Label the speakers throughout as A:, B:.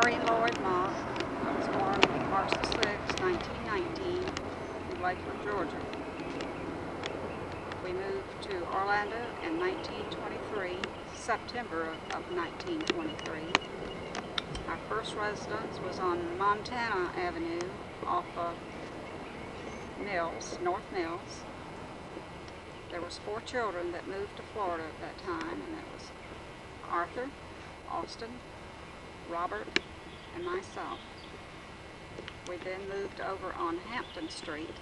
A: Harry Lloyd Moch. I was born March the 6th, 1919, in Lakeland, Georgia. We moved to Orlando in 1923, September of 1923. Our first residence was on Montana Avenue off of Mills, North Mills. There was 4 children that moved to Florida at that time, and it was Arthur, Austin, Robert, and myself. We then moved over on Hampton Street,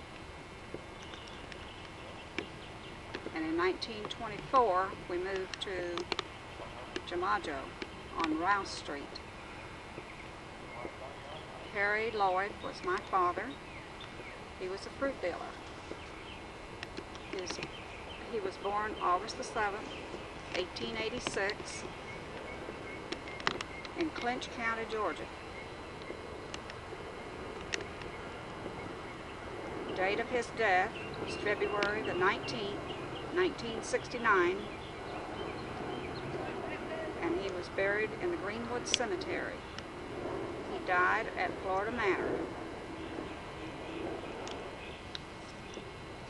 A: and in 1924 we moved to Jamajo on Rouse Street. Harry Lloyd was my father. He was a fruit dealer. He was born August the 7th, 1886, in Clinch County, Georgia. The date of his death was February the 19th, 1969, and he was buried in the Greenwood Cemetery. He died at Florida Manor.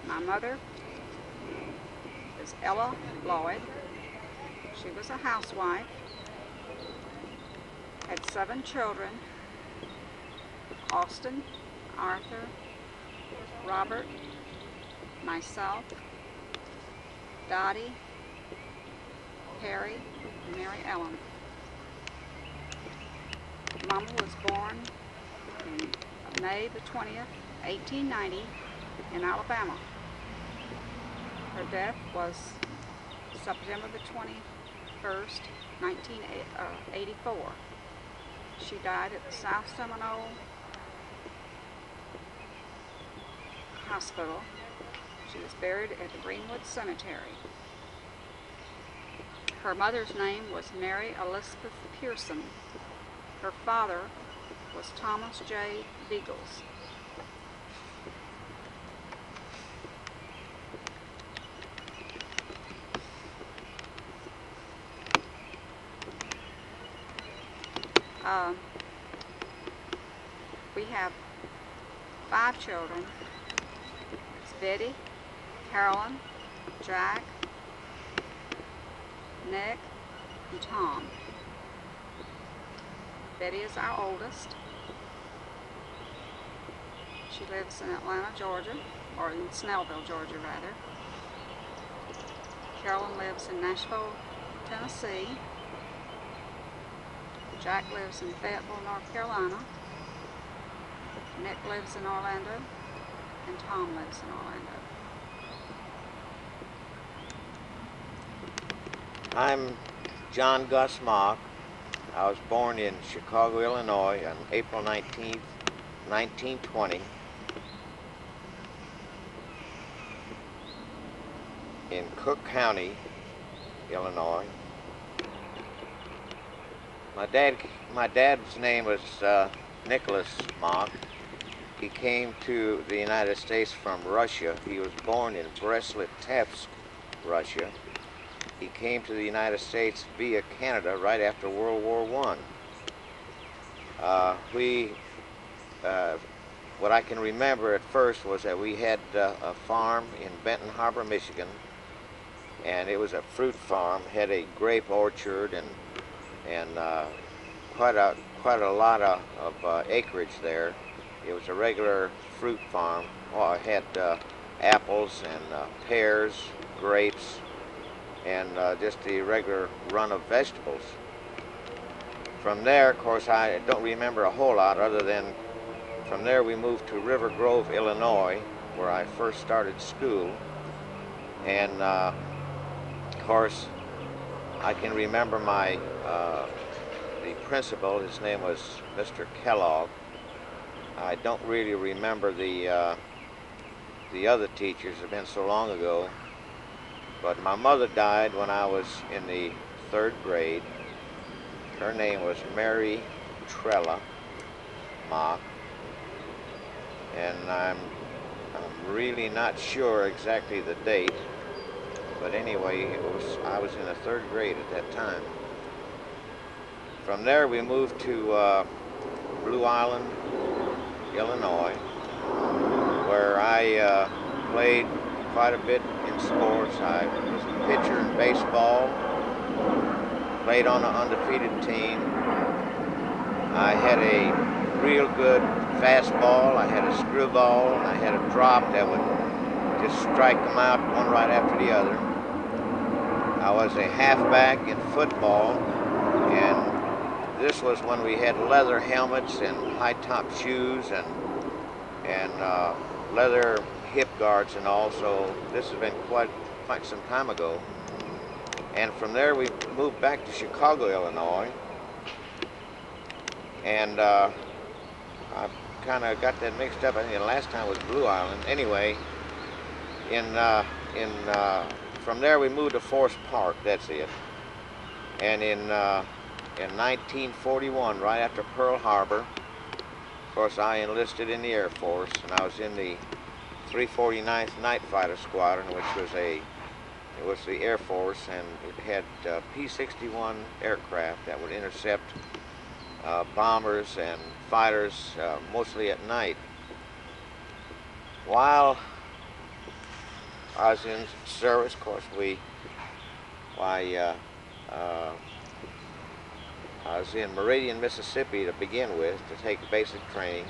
A: My mother is Ella Lloyd. She was a housewife, had 7 children: Austin, Arthur, Robert, myself, Dottie, Harry, and Mary Ellen. Mama was born in May the 20th, 1890 in Alabama. Her death was September the 21st, 1984. She died at the South Seminole Hospital. She was buried at the Greenwood Cemetery. Her mother's name was Mary Elizabeth Pearson. Her father was Thomas J. Beagles. We have 5 children. It's Betty, Carolyn, Jack, Nick, and Tom. Betty is our oldest. She lives in Atlanta, Georgia, or in Snellville, Georgia, rather. Carolyn lives in Nashville, Tennessee. Jack lives in Fayetteville, North Carolina. Nick lives in Orlando, and Tom lives in Orlando.
B: I'm John Gus Moch. I was born in Chicago, Illinois on April 19th, 1920. In Cook County, Illinois. My dad's name was Nicholas Moch. He came to the United States from Russia. He was born in Brest-Litovsk, Russia. He came to the United States via Canada right after World War I. What I can remember at first was that we had a farm in Benton Harbor, Michigan, and it was a fruit farm. Had a grape orchard and quite a lot of acreage there. It was a regular fruit farm. Well, it had apples and pears, grapes, and just the regular run of vegetables. From there, of course, I don't remember a whole lot other than from there we moved to River Grove, Illinois, where I first started school. And of course, I can remember my the principal. His name was Mr. Kellogg. I don't really remember the other teachers. It's been so long ago. But my mother died when I was in the 3rd grade. Her name was Mary Trella Moch, and I'm really not sure exactly the date. But anyway, I was in the 3rd grade at that time. From there we moved to Blue Island, Illinois, where I played quite a bit in sports. I was a pitcher in baseball, played on an undefeated team. I had a real good fastball, I had a screwball, and I had a drop that would just strike them out one right after the other. I was a halfback in football, and this was when we had leather helmets and high-top shoes and leather hip guards and all. So this has been quite some time ago. And from there we moved back to Chicago, Illinois, and I kind of got that mixed up. I think the last time was Blue Island. Anyway, from there we moved to Forest Park. That's it. And in 1941, right after Pearl Harbor, of course, I enlisted in the Air Force, and I was in the 349th Night Fighter Squadron, which was the Air Force, and it had P-61 aircraft that would intercept bombers and fighters, mostly at night. While I was in service, of course, I was in Meridian, Mississippi to begin with, to take basic training,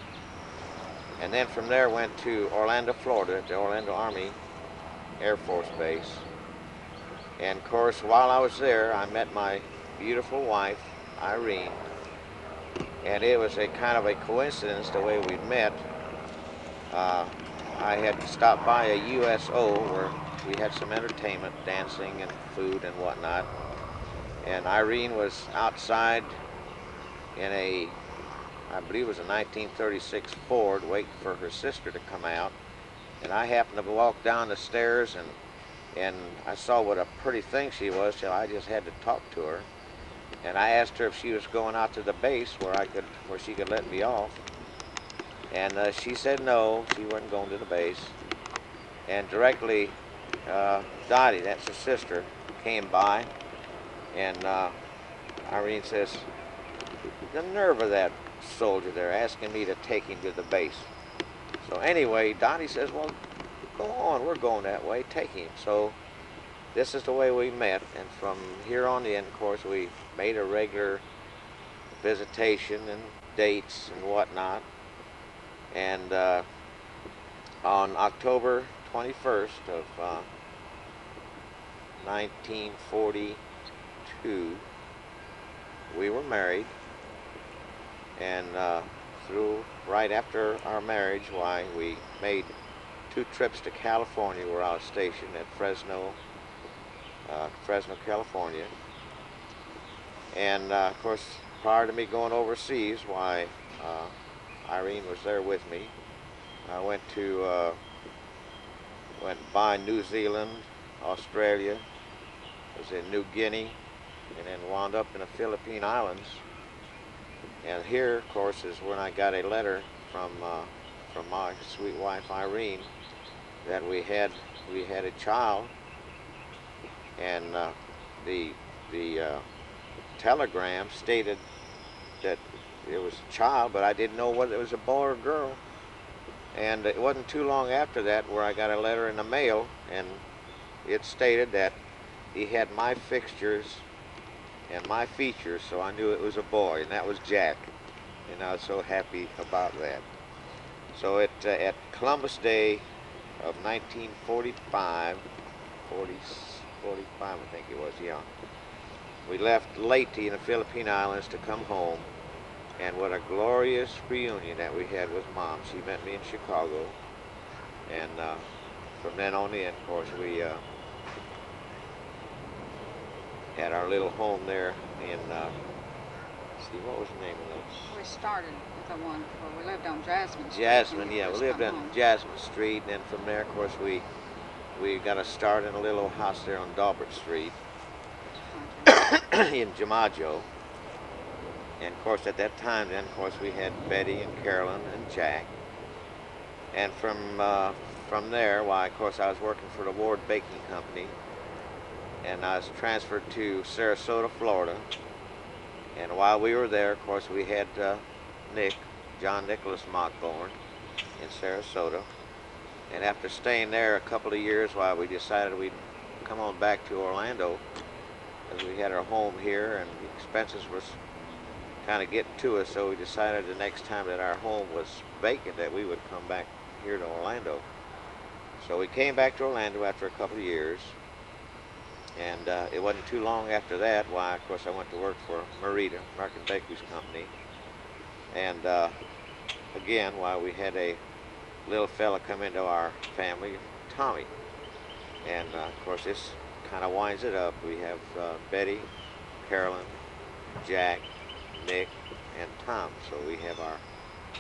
B: and then from there went to Orlando, Florida, at the Orlando Army Air Force Base. And of course, while I was there, I met my beautiful wife, Irene, and it was a kind of a coincidence the way we met. I had stopped by a USO where we had some entertainment, dancing and food and whatnot, and Irene was outside in I believe it was a 1936 Ford, waiting for her sister to come out, and I happened to walk down the stairs, and I saw what a pretty thing she was, so I just had to talk to her. And I asked her if she was going out to the base where she could let me off. And she said no, she wasn't going to the base. And directly, Dottie, that's her sister, came by, and Irene says, "The nerve of that soldier there asking me to take him to the base." So anyway, Dottie says, "Well, go on, we're going that way, take him." So this is the way we met, and from here on in, of course, we made a regular visitation and dates and whatnot. And on October 21st of 1942, we were married, and right after our marriage, we made 2 trips to California, where I was stationed at Fresno, California. And of course, prior to me going overseas, Irene was there with me. I went by New Zealand, Australia, was in New Guinea, and then wound up in the Philippine Islands. And here, of course, is when I got a letter from my sweet wife Irene that we had a child, and the telegram stated that it was a child, but I didn't know whether it was a boy or girl. And it wasn't too long after that where I got a letter in the mail, and it stated that he had my fixtures and my features, so I knew it was a boy, and that was Jack. And I was so happy about that. So at Columbus Day of 1945, 45 I think it was, yeah, we left Leyte in the Philippine Islands to come home. And what a glorious reunion that we had with Mom. She met me in Chicago, and from then on in, of course, we had our little home there in, what was the name of those?
A: We started with the one where we lived on Jasmine Street.
B: Jasmine, yeah, we lived on Jasmine Street, and then from there, of course, we got a start in a little house there on Dalbert Street in Jamajo. And of course, at that time, then, of course, we had Betty and Carolyn and Jack. And from there, of course, I was working for the Ward Baking Company, and I was transferred to Sarasota, Florida. And while we were there, of course, we had Nick, John Nicholas Moch, in Sarasota. And after staying there a couple of years, why we decided we'd come on back to Orlando, as we had our home here and the expenses was kind of getting to us, so we decided the next time that our home was vacant that we would come back here to Orlando. So we came back to Orlando after a couple of years, and it wasn't too long after that, why, of course, I went to work for Merita, American Bakeries Company. And again, why, we had a little fella come into our family, Tommy. And of course, this kind of winds it up. We have Betty, Carolyn, Jack, Nick, and Tom. So we have our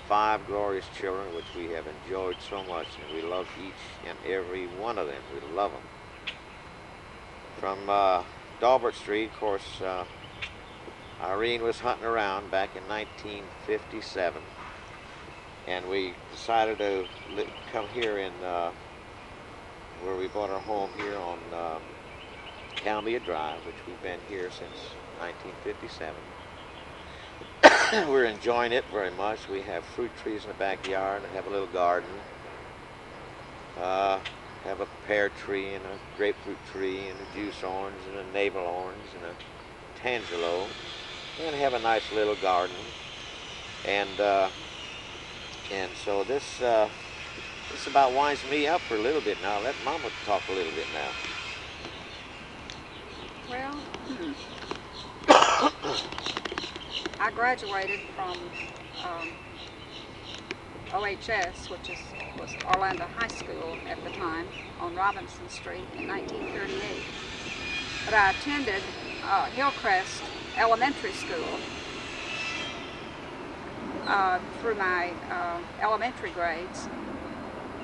B: 5 glorious children, which we have enjoyed so much, and we love each and every one of them. We love them. From Dalbert Street, of course, Irene was hunting around back in 1957, and we decided to come here in where we bought our home here on Calmia Drive, which we've been here since 1957. We're enjoying it very much. We have fruit trees in the backyard and have a little garden. Have a pear tree and a grapefruit tree and a juice orange and a navel orange and a tangelo, and have a nice little garden. And so this about winds me up for a little bit now. Let Mama talk a little bit now.
A: Well, I graduated from OHS, which was Orlando High School at the time, on Robinson Street in 1938. But I attended Hillcrest Elementary School through my elementary grades,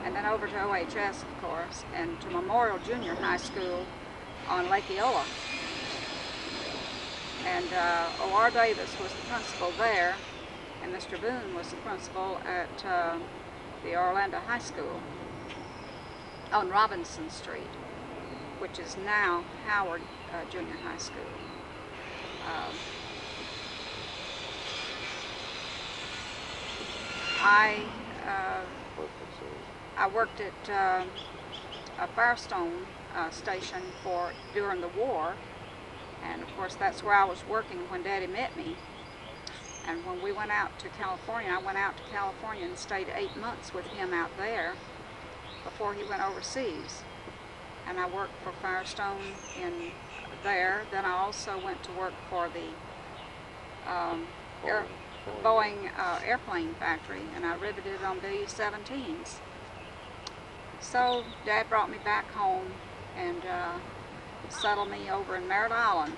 A: and then over to OHS, of course, and to Memorial Junior High School on Lake Eola. And O.R. Davis was the principal there, and Mr. Boone was the principal at the Orlando High School on Robinson Street, which is now Howard Junior High School. I worked at a Firestone station during the war, and of course that's where I was working when Daddy met me. And when we went out to California, I went out to California and stayed 8 months with him out there before he went overseas. And I worked for Firestone there. Then I also went to work for the Boeing airplane factory, and I riveted on B-17s. So Dad brought me back home and settled me over in Merritt Island.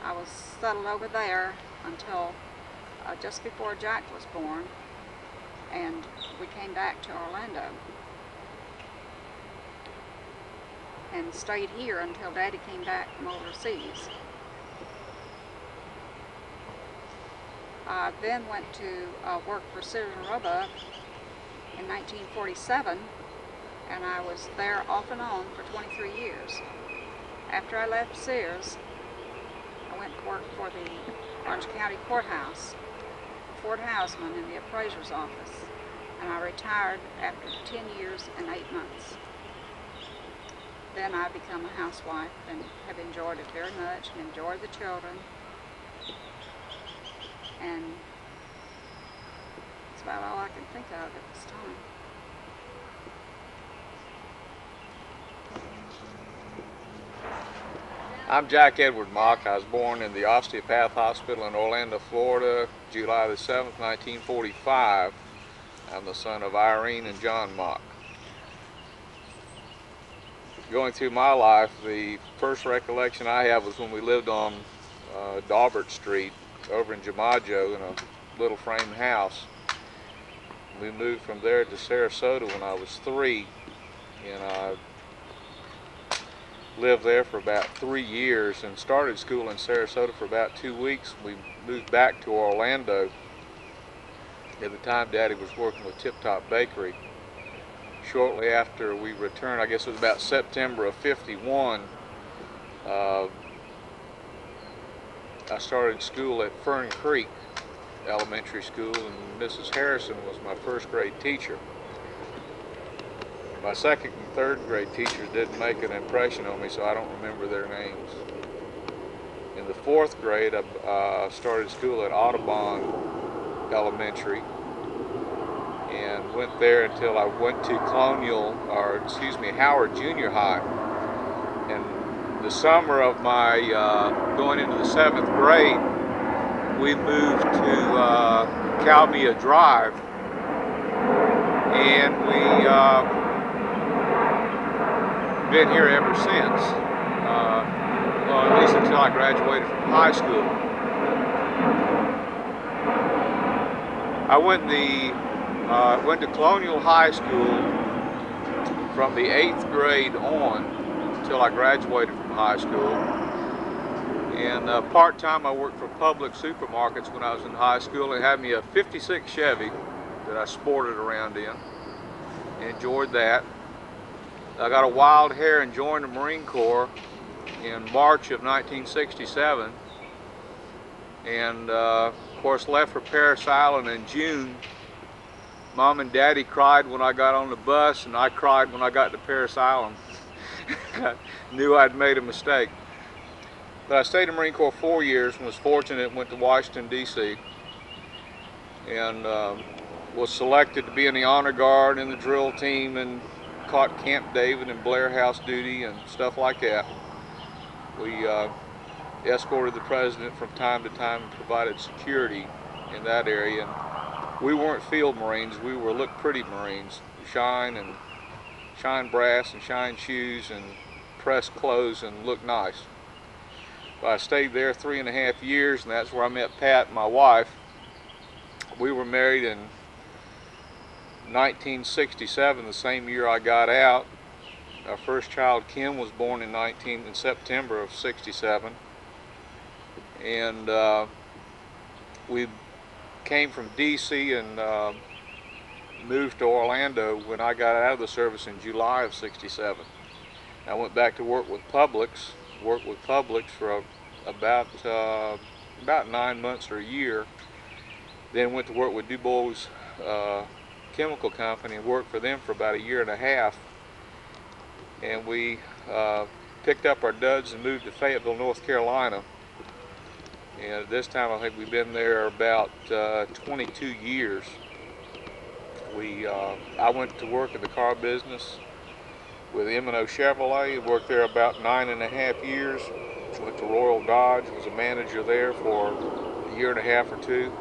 A: I was settled over there until just before Jack was born, and we came back to Orlando and stayed here until Daddy came back from overseas. I then went to work for Sears and Roebuck in 1947, and I was there off and on for 23 years. After I left Sears, I went to work for the Orange County Courthouse, Fort Houseman, in the appraiser's office, and I retired after 10 years and 8 months. Then I became a housewife and have enjoyed it very much and enjoyed the children. And that's about all I can think of at this time.
C: I'm Jack Edward Moch. I was born in the Osteopath Hospital in Orlando, Florida, July the 7th, 1945. I'm the son of Irene and John Moch. Going through my life, the first recollection I have was when we lived on Dalbert Street over in Jamajo in a little frame house. We moved from there to Sarasota when I was 3, and I lived there for about 3 years and started school in Sarasota for about 2 weeks. We moved back to Orlando. At the time, Daddy was working with Tip Top Bakery. Shortly after we returned, I guess it was about September of '51, I started school at Fern Creek elementary school, and Mrs. Harrison was my first grade teacher. My second and third grade teachers didn't make an impression on me, so I don't remember their names. In the fourth grade, I started school at Audubon Elementary and went there until I went to Howard Junior High. And the summer of my going into the seventh grade, we moved to Calmia Drive, and we been here ever since. Well, at least until I graduated from high school. I went to Colonial High School from the 8th grade on until I graduated from high school. And part-time I worked for Public Supermarkets when I was in high school. It had me a 56 Chevy that I sported around in. Enjoyed that. I got a wild hair and joined the Marine Corps in March of 1967. And of course left for Parris Island in June. Mom and Daddy cried when I got on the bus, and I cried when I got to Parris Island. I knew I'd made a mistake. But I stayed in the Marine Corps 4 years and was fortunate, went to Washington, D.C. and was selected to be in the Honor Guard and the drill team, and caught Camp David and Blair House duty and stuff like that. We escorted the president from time to time and provided security in that area. And we weren't field Marines, we were look pretty Marines. Shine brass and shine shoes and press clothes and look nice. But I stayed there 3.5 years, and that's where I met Pat, my wife. We were married in 1967, the same year I got out. Our first child, Kim, was born in September of '67, and we came from D.C. and moved to Orlando when I got out of the service in July of '67. I went back to work with Publix. Worked with Publix for about 9 months or a year. Then went to work with Du Bois Chemical Company and worked for them for about 1.5 years. And we picked up our duds and moved to Fayetteville, North Carolina. And at this time I think we've been there about 22 years. I went to work in the car business with M&O Chevrolet, worked there about 9.5 years. Went to Royal Dodge, was a manager there for 1.5 years or 2.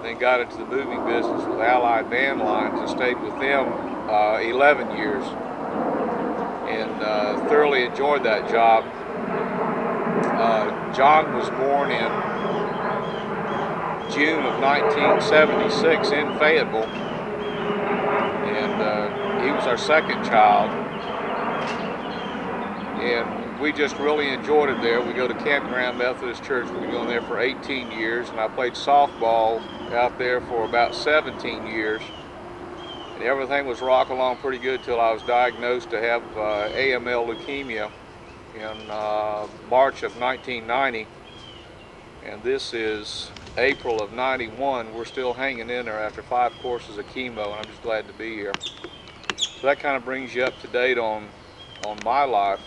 C: Then got into the moving business with Allied Van Lines and stayed with them 11 years. And thoroughly enjoyed that job. John was born in June of 1976 in Fayetteville, and he was our second child, and we just really enjoyed it there. We go to Campground Methodist Church. We've been going there for 18 years, and I played softball out there for about 17 years. And everything was rocking along pretty good till I was diagnosed to have AML leukemia in March of 1990. And this is April of '91. We're still hanging in there after 5 courses of chemo, and I'm just glad to be here. So that kind of brings you up to date on my life.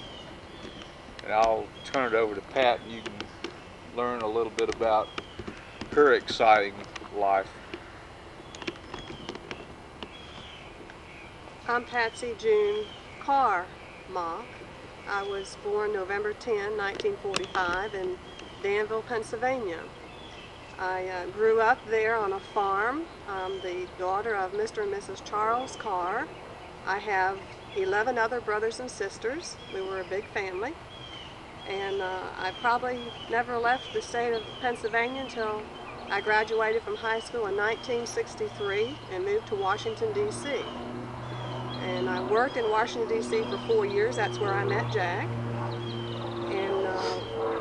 C: And I'll turn it over to Pat, and you can learn a little bit about her exciting life.
D: I'm Patsy June Carr Moch. I was born November 10, 1945 in Danville, Pennsylvania. I grew up there on a farm. I'm the daughter of Mr. and Mrs. Charles Carr. I have 11 other brothers and sisters. We were a big family. And I probably never left the state of Pennsylvania until I graduated from high school in 1963 and moved to Washington, D.C. And I worked in Washington, D.C. for 4 years. That's where I met Jack. And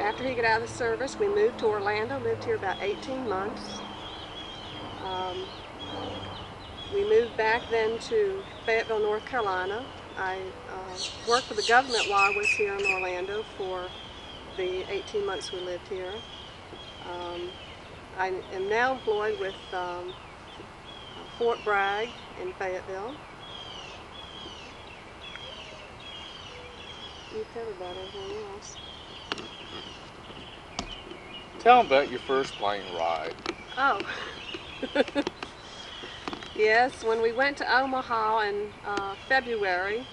D: after he got out of the service, we moved to Orlando, lived here about 18 months. We moved back then to Fayetteville, North Carolina. I worked for the government while I was here in Orlando for the 18 months we lived here. I am now employed with Fort Bragg in Fayetteville. You've covered about everything else.
C: Tell them about your first plane ride.
D: Oh. Yes, when we went to Omaha in February,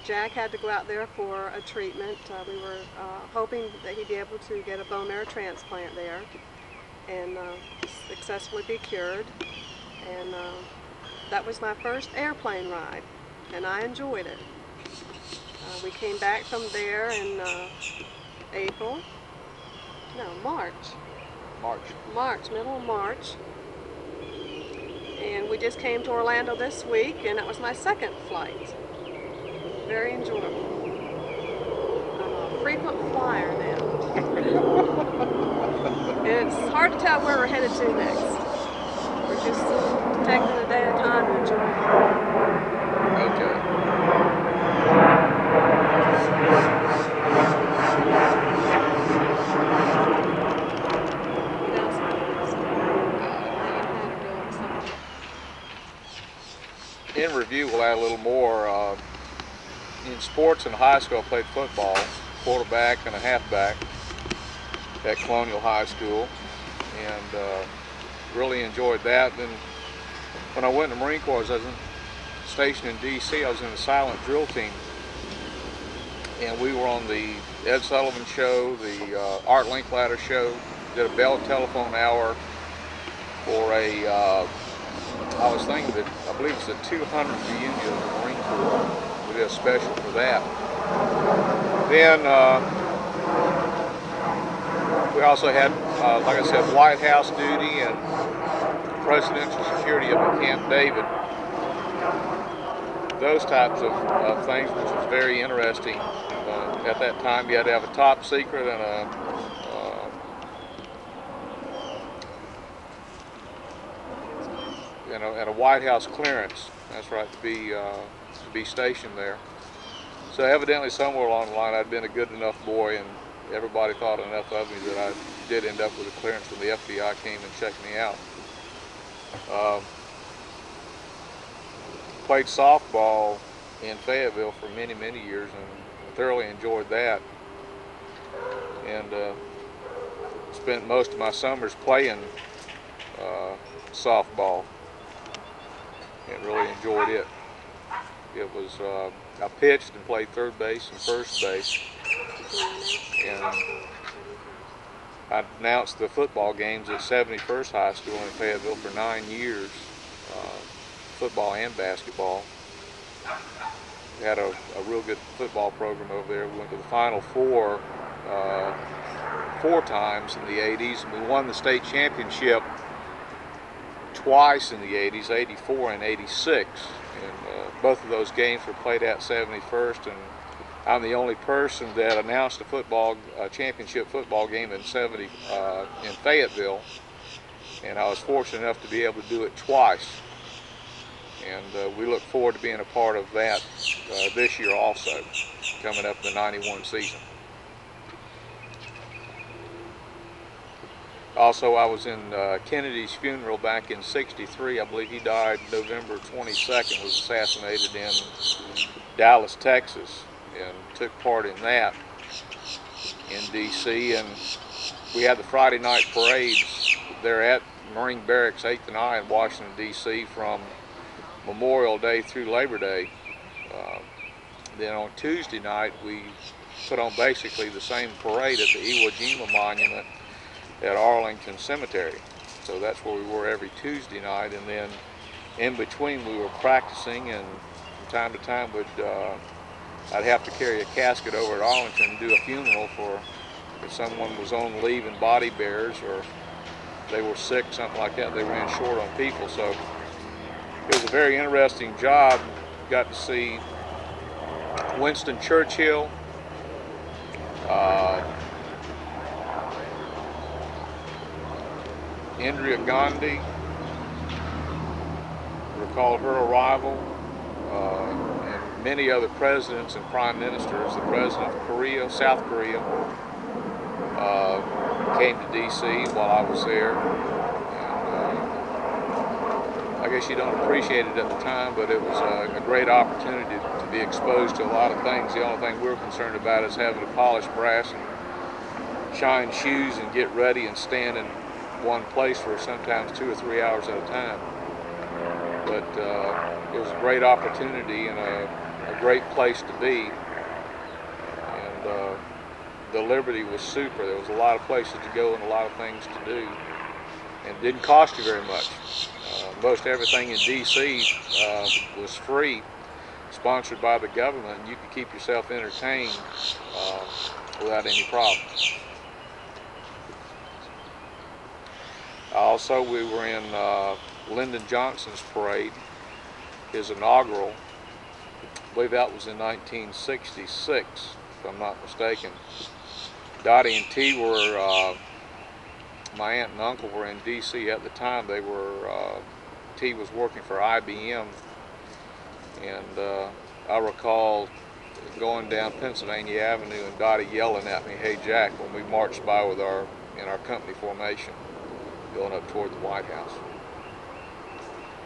D: Jack had to go out there for a treatment. We were hoping that he'd be able to get a bone marrow transplant there and successfully be cured. And that was my first airplane ride, and I enjoyed it. We came back from there in March, middle of March. And we just came to Orlando this week, and that was my second flight. Very enjoyable. I'm a frequent flyer now. And it's hard to tell where we're headed to next. We're just taking a day at a time and enjoying it.
C: Okay. In review, we'll add a little more. In sports in high school, I played football, quarterback and a halfback at Colonial High School, and really enjoyed that. Then when I went to the Marine Corps, I was stationed in D.C. I was in the silent drill team, and we were on the Ed Sullivan show, the Art Linkletter show, did a Bell telephone hour for a I was thinking that, I believe it's the 200th reunion of the Marine Corps. We did a special for that. Then we also had, like I said, White House duty and presidential security up at Camp David. Those types of things, which was very interesting. At that time, you had to have a top secret and a White House clearance. That's right, to be stationed there. So evidently somewhere along the line I'd been a good enough boy, and everybody thought enough of me that I did end up with a clearance when the FBI came and checked me out. Played softball in Fayetteville for many, many years and thoroughly enjoyed that. And spent most of my summers playing softball. And really enjoyed it. It was, I pitched and played third base and first base. And I announced the football games at 71st High School in Fayetteville for 9 years, football and basketball. We had a real good football program over there. We went to the Final Four 4 times in the 80s, and we won the state championship twice in the 80s, 84 and 86, and both of those games were played at 71st, and I'm the only person that announced a championship football game in in Fayetteville, and I was fortunate enough to be able to do it twice, and we look forward to being a part of that this year also, coming up in the 91 season. Also, I was in Kennedy's funeral back in '63. I believe he died November 22nd, was assassinated in Dallas, Texas, and took part in that in D.C. And we had the Friday night parades there at Marine Barracks 8th and I in Washington, D.C. from Memorial Day through Labor Day. Then on Tuesday night, we put on basically the same parade at the Iwo Jima Monument at Arlington Cemetery. So that's where we were every Tuesday night, and then in between we were practicing, and from time to time I'd have to carry a casket over at Arlington and do a funeral for if someone was on leave in body bearers, or they were sick, something like that. They ran short on people, so it was a very interesting job. Got to see Winston Churchill, Indira Gandhi, recalled her arrival, and many other presidents and prime ministers, the president of Korea, South Korea, came to D.C. while I was there. And I guess you don't appreciate it at the time, but it was a great opportunity to be exposed to a lot of things. The only thing we were concerned about is having to polish brass and shine shoes and get ready and stand in one place for sometimes 2 or 3 hours at a time. But it was a great opportunity and a great place to be. And the liberty was super. There was a lot of places to go and a lot of things to do. And it didn't cost you very much. Most everything in D.C. Was free, sponsored by the government, and you could keep yourself entertained without any problem. Also, we were in Lyndon Johnson's parade, his inaugural. I believe that was in 1966, if I'm not mistaken. Dottie and T were, my aunt and uncle were in D.C. at the time. They were, T was working for IBM, and I recall going down Pennsylvania Avenue and Dottie yelling at me, "Hey Jack," when we marched by with in our company formation, going up toward the White House.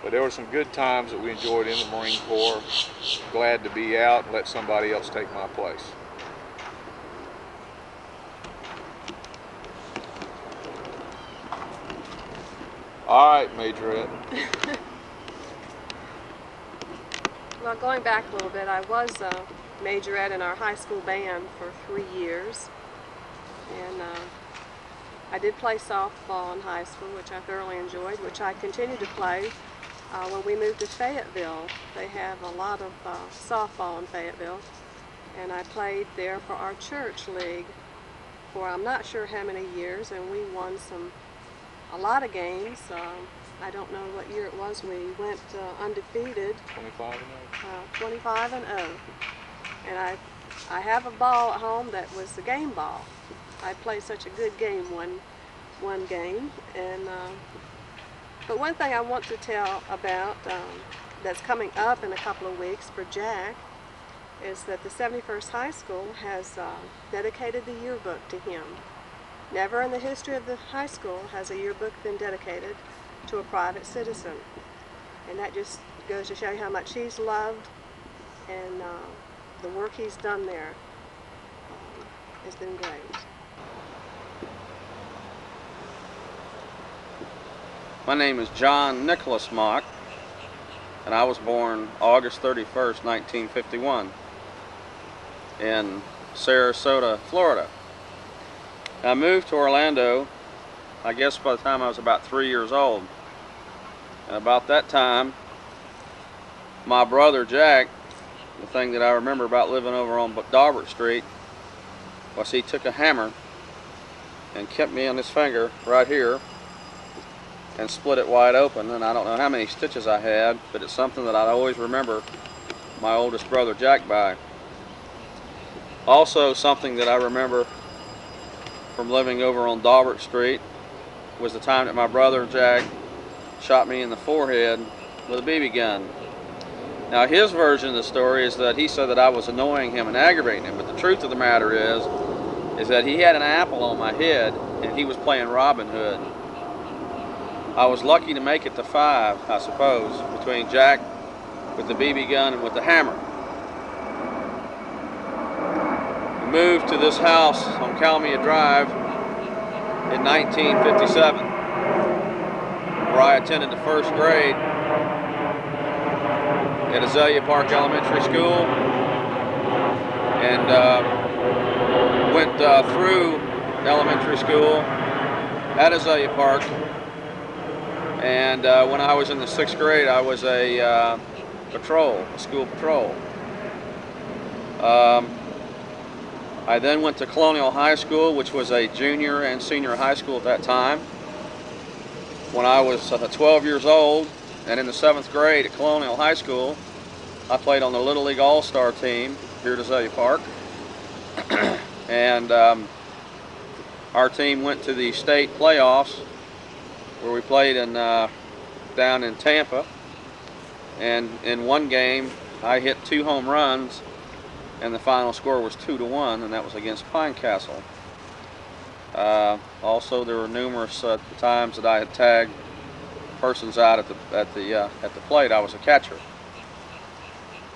C: But there were some good times that we enjoyed in the Marine Corps. Glad to be out and let somebody else take my place. All right, Majorette.
D: Well, going back a little bit, I was a majorette in our high school band for 3 years. And I did play softball in high school, which I thoroughly enjoyed, which I continued to play when we moved to Fayetteville. They have a lot of softball in Fayetteville, and I played there for our church league for I'm not sure how many years, and we won a lot of games. I don't know what year it was. We went undefeated.
C: 25 and 0.
D: 25 and 0. And I have a ball at home that was the game ball. I played such a good game one game. And but one thing I want to tell about that's coming up in a couple of weeks for Jack is that the 71st High School has dedicated the yearbook to him. Never in the history of the high school has a yearbook been dedicated to a private citizen. And that just goes to show you how much he's loved, and the work he's done there has been great.
E: My name is John Nicholas Moch, and I was born August 31st, 1951 in Sarasota, Florida. I moved to Orlando, I guess by the time I was about 3 years old. And about that time, my brother Jack, the thing that I remember about living over on Daubert Street was he took a hammer and kept me on his finger right here and split it wide open. And I don't know how many stitches I had, but it's something that I always remember my oldest brother Jack by. Also, something that I remember from living over on Daubert Street was the time that my brother Jack shot me in the forehead with a BB gun. Now, his version of the story is that he said that I was annoying him and aggravating him, but the truth of the matter is that he had an apple on my head and he was playing Robin Hood. I was lucky to make it to 5, I suppose, between Jack with the BB gun and with the hammer. We moved to this house on Calamia Drive in 1957, where I attended the 1st grade at Azalea Park Elementary School, and went through elementary school at Azalea Park. And when I was in the 6th grade, I was a school patrol. I then went to Colonial High School, which was a junior and senior high school at that time. When I was 12 years old, and in the 7th grade at Colonial High School, I played on the Little League All-Star team here at Azalea Park. And our team went to the state playoffs, where we played down in Tampa. And in one game, I hit 2 home runs, and the final score was 2-1, and that was against Pine Castle. Also, there were numerous times that I had tagged persons out at the plate. I was a catcher.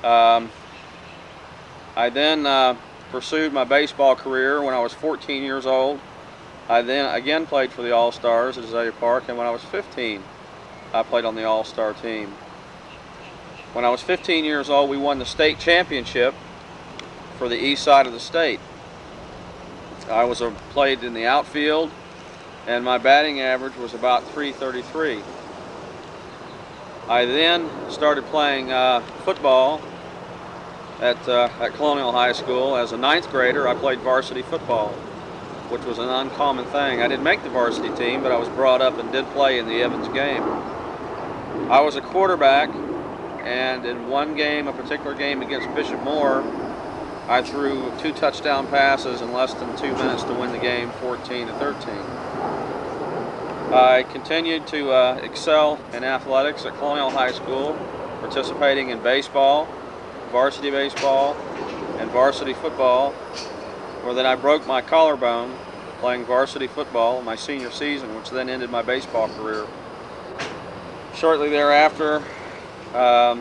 E: I then pursued my baseball career when I was 14 years old. I then again played for the All-Stars at Azalea Park, and when I was 15, I played on the All-Star team. When I was 15 years old, we won the state championship for the east side of the state. I played in the outfield, and my batting average was about .333. I then started playing football at Colonial High School. As a 9th grader, I played varsity football, which was an uncommon thing. I didn't make the varsity team, but I was brought up and did play in the Evans game. I was a quarterback, and in one game, a particular game against Bishop Moore, I threw 2 touchdown passes in less than 2 minutes to win the game 14-13. I continued to excel in athletics at Colonial High School, participating in baseball, varsity baseball, and varsity football, where then I broke my collarbone playing varsity football my senior season, which then ended my baseball career. Shortly thereafter, I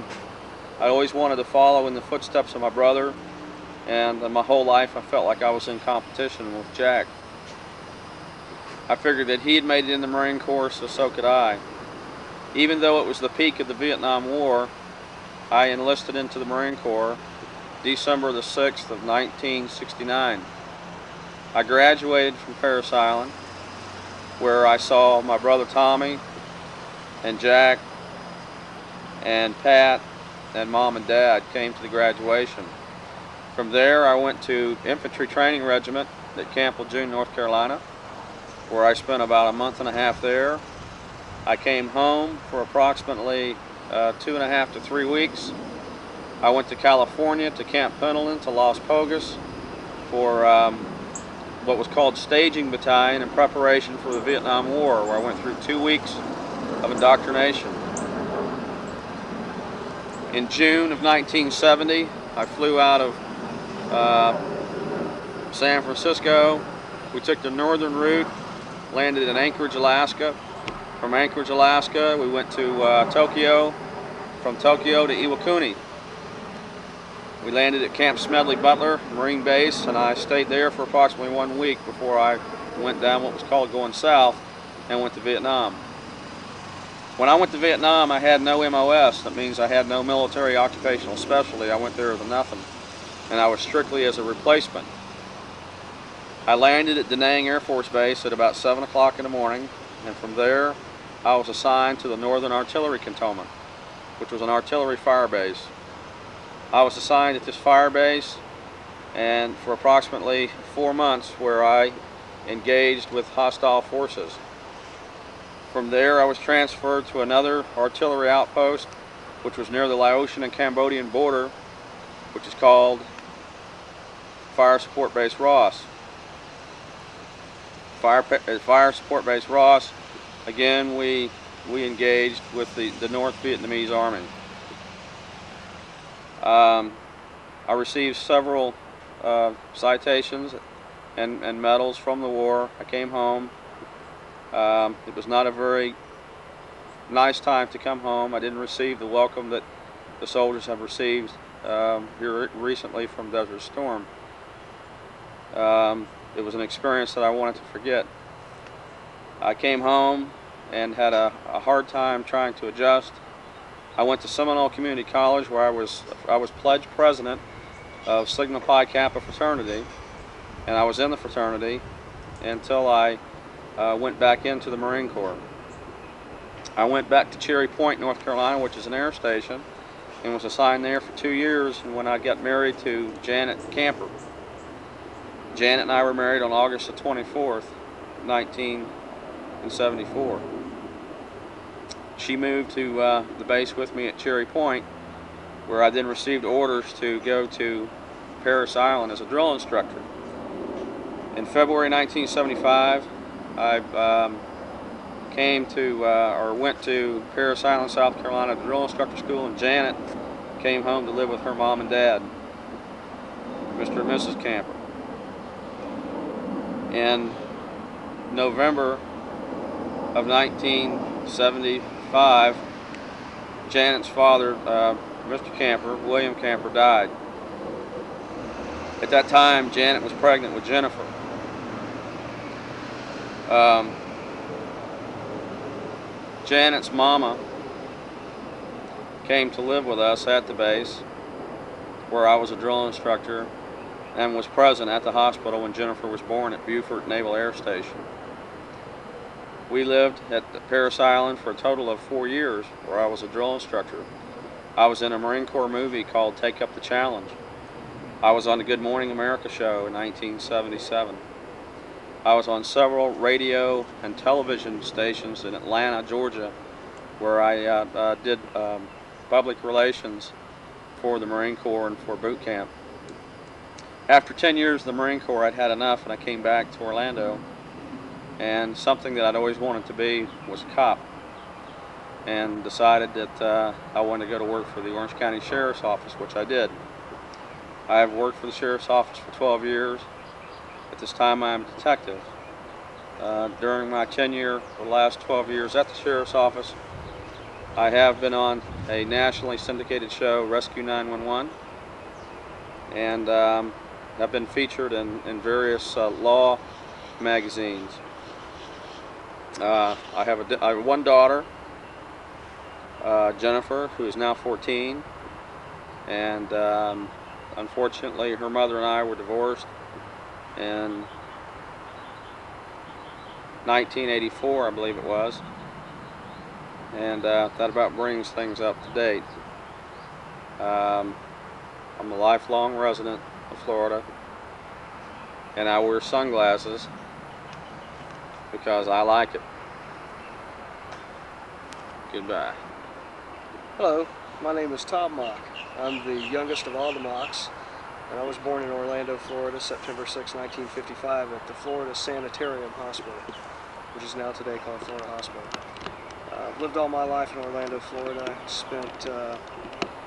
E: always wanted to follow in the footsteps of my brother, and my whole life I felt like I was in competition with Jack. I figured that he had made it in the Marine Corps, so could I. Even though it was the peak of the Vietnam War, I enlisted into the Marine Corps December the 6th of 1969. I graduated from Parris Island, where I saw my brother Tommy and Jack and Pat and Mom and Dad came to the graduation. From there, I went to Infantry Training Regiment at Camp Lejeune, North Carolina, where I spent about a month and a half there. I came home for approximately 2.5 to 3 weeks. I went to California, to Camp Pendleton, to Las Pogas for what was called Staging Battalion in preparation for the Vietnam War, where I went through 2 weeks of indoctrination. In June of 1970, I flew out of San Francisco. We took the northern route, landed in Anchorage, Alaska. From Anchorage, Alaska, we went to Tokyo. From Tokyo to Iwakuni. We landed at Camp Smedley Butler, Marine Base, and I stayed there for approximately 1 week before I went down what was called going south and went to Vietnam. When I went to Vietnam, I had no MOS. That means I had no military occupational specialty. I went there with nothing, and I was strictly as a replacement. I landed at Da Nang Air Force Base at about 7 o'clock in the morning, and from there I was assigned to the Northern Artillery Cantonment, which was an artillery fire base. I was assigned at this fire base and for approximately 4 months, where I engaged with hostile forces. From there I was transferred to another artillery outpost, which was near the Laotian and Cambodian border, which is called Fire Support Base Ross. Fire Support Base Ross, again we engaged with the North Vietnamese Army. I received several citations and medals from the war. I came home. It was not a very nice time to come home. I didn't receive the welcome that the soldiers have received here recently from Desert Storm. It was an experience that I wanted to forget. I came home and had a hard time trying to adjust. I went to Seminole Community College, where I was pledge president of Sigma Pi Kappa fraternity, and I was in the fraternity until I went back into the Marine Corps. I went back to Cherry Point, North Carolina, which is an air station, and was assigned there for 2 years, and when I got married to Janet Camper. Janet and I were married on August the 24th, 1974. She moved to the base with me at Cherry Point, where I then received orders to go to Parris Island as a drill instructor. In February 1975, I went to Parris Island, South Carolina, drill instructor school, and Janet came home to live with her mom and dad, Mr. and Mrs. Camper. In November of 1975, Janet's father, Mr. Camper, William Camper, died. At that time, Janet was pregnant with Jennifer. Janet's mama came to live with us at the base, where I was a drill instructor, and was present at the hospital when Jennifer was born at Beaufort Naval Air Station. We lived at Paris Island for a total of 4 years, where I was a drill instructor. I was in a Marine Corps movie called Take Up the Challenge. I was on the Good Morning America show in 1977. I was on several radio and television stations in Atlanta, Georgia, where I did public relations for the Marine Corps and for boot camp. After 10 years of the Marine Corps, I'd had enough, and I came back to Orlando, and something that I'd always wanted to be was a cop, and decided that I wanted to go to work for the Orange County Sheriff's Office, which I did. I have worked for the Sheriff's Office for 12 years. At this time, I am a detective. During my tenure, the last 12 years at the Sheriff's Office, I have been on a nationally syndicated show, Rescue 911, and I've been featured in various law magazines. I have one daughter, Jennifer, who is now 14, and unfortunately her mother and I were divorced in 1984, I believe it was, and that about brings things up to date. I'm a lifelong resident of Florida, and I wear sunglasses because I like it. Goodbye.
F: Hello, my name is Tom Moch. I'm the youngest of all the Mochs, and I was born in Orlando, Florida, September 6, 1955, at the Florida Sanitarium Hospital, which is now today called Florida Hospital. I've lived all my life in Orlando, Florida. Spent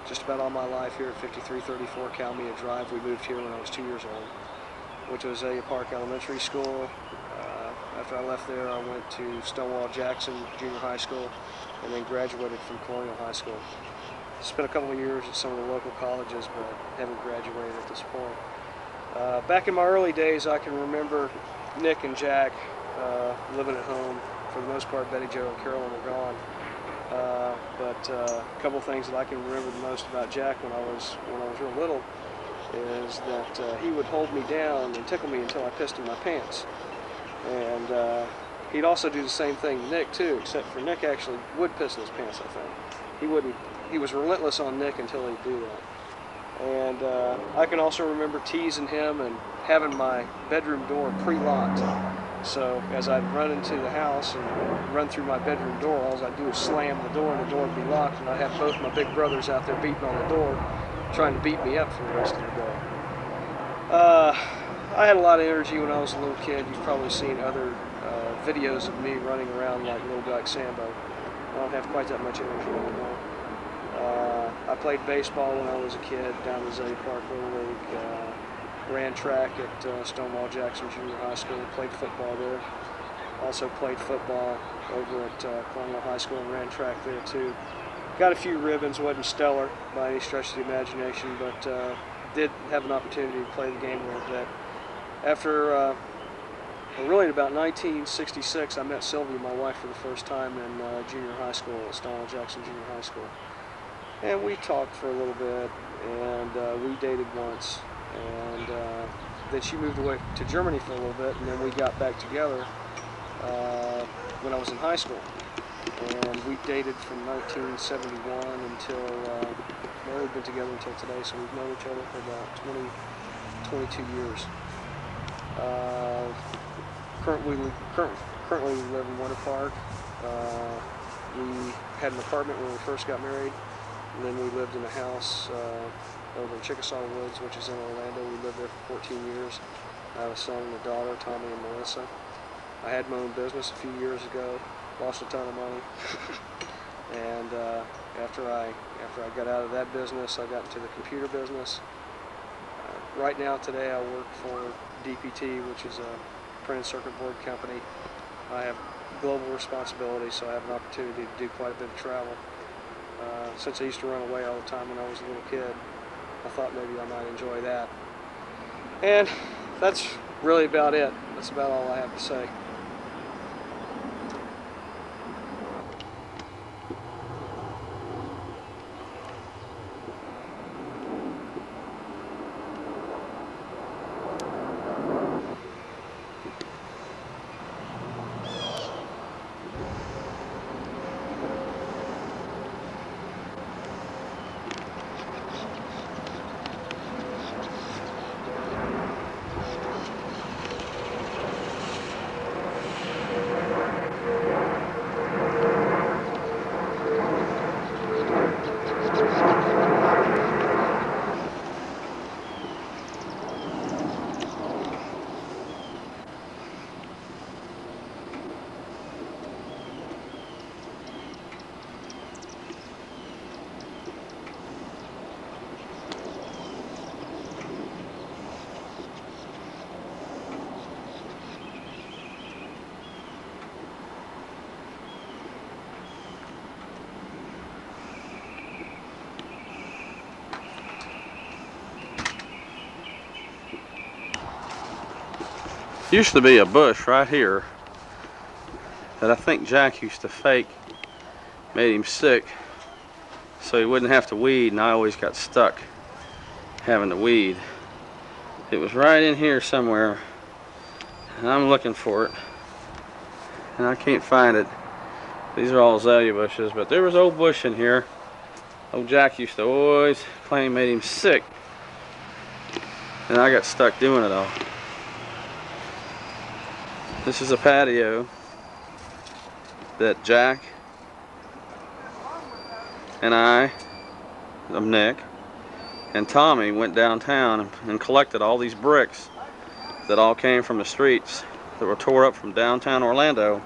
F: just about all my life here at 5334 Calmia Drive. We moved here when I was 2 years old. Went to Azalea Park Elementary School. After I left there, I went to Stonewall Jackson Junior High School, and then graduated from Colonial High School. Spent a couple of years at some of the local colleges, but haven't graduated at this point. Back in my early days, I can remember Nick and Jack living at home. For the most part, Betty Jo and Carolyn were gone. But a couple of things that I can remember the most about Jack when I was real little is that he would hold me down and tickle me until I pissed in my pants. And he'd also do the same thing to Nick too, except for Nick actually would piss in his pants, I think. He wouldn't. He was relentless on Nick until he'd do that. And I can also remember teasing him and having my bedroom door pre-locked. So as I'd run into the house and run through my bedroom door, all I'd do is slam the door and the door would be locked, and I'd have both my big brothers out there beating on the door, trying to beat me up for the rest of the day. I had a lot of energy when I was a little kid. You've probably seen other videos of me running around like Little Guy Sambo. I don't have quite that much energy anymore. I played baseball when I was a kid down at Azalea Park Little League. Ran track at Stonewall Jackson Junior High School. Played football there. Also played football over at Colonial High School and ran track there too. Got a few ribbons. Wasn't stellar by any stretch of the imagination, but did have an opportunity to play the game a little bit. After, well, really in about 1966, I met Sylvia, my wife, for the first time in junior high school at Stonewall Jackson Junior High School. And we talked for a little bit, and we dated once. And then she moved away to Germany for a little bit, and then we got back together when I was in high school. And we dated from 1971 until, well, we've been together until today, so we've known each other for about 22 years. Currently we live in Winter Park. We had an apartment when we first got married, and then we lived in a house over in Chickasaw Woods, which is in Orlando. We lived there for 14 years. I have a son and a daughter, Tommy and Melissa. I had my own business a few years ago, lost a ton of money, and after I got out of that business, I got into the computer business. Right now, today, I work for DPT, which is a printed circuit board company. I have global responsibility, so I have an opportunity to do quite a bit of travel. Since I used to run away all the time when I was a little kid, I thought maybe I might enjoy that. And that's really about it. That's about all I have to say.
E: Used to be a bush right here that I think Jack used to fake, made him sick so he wouldn't have to weed, and I always got stuck having to weed. It was right in here somewhere, and I'm looking for it and I can't find it. These are all azalea bushes, but there was an old bush in here. Old Jack used to always claim made him sick, and I got stuck doing it all. This is a patio that Jack and I'm Nick, and Tommy went downtown and collected all these bricks that all came from the streets that were tore up from downtown Orlando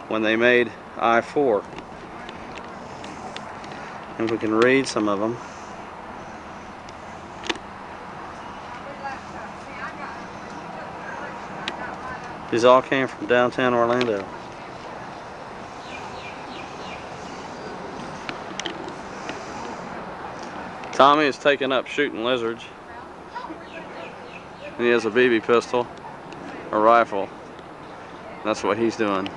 E: when they made I-4. And we can read some of them. These all came from downtown Orlando. Tommy is taking up shooting lizards. And he has a BB pistol, a rifle. That's what he's doing.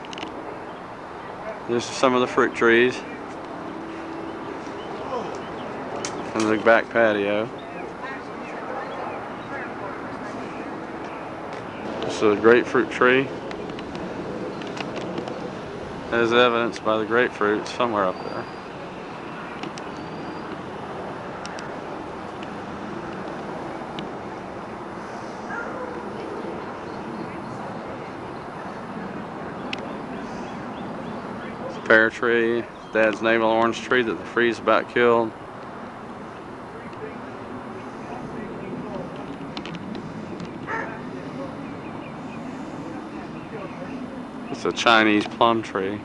E: This is some of the fruit trees and the back patio. This is a grapefruit tree, as evidenced by the grapefruit somewhere up there. Pear tree, Dad's navel orange tree that the freeze about killed. It's a Chinese plum tree.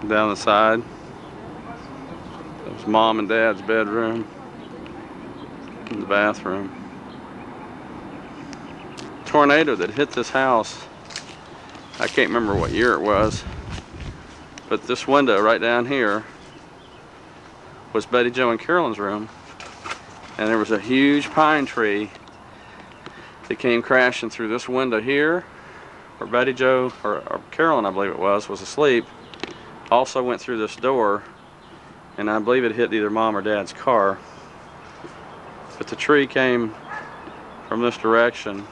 E: Down the side, there's Mom and Dad's bedroom and the bathroom. Tornado that hit this house, I can't remember what year it was, but this window right down here was Betty Jo and Carolyn's room, and there was a huge pine tree that came crashing through this window here, where Betty Jo, or Carolyn I believe it was asleep. Also went through this door, and I believe it hit either Mom or Dad's car. But the tree came from this direction.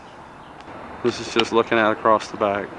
E: This is just looking out across the back.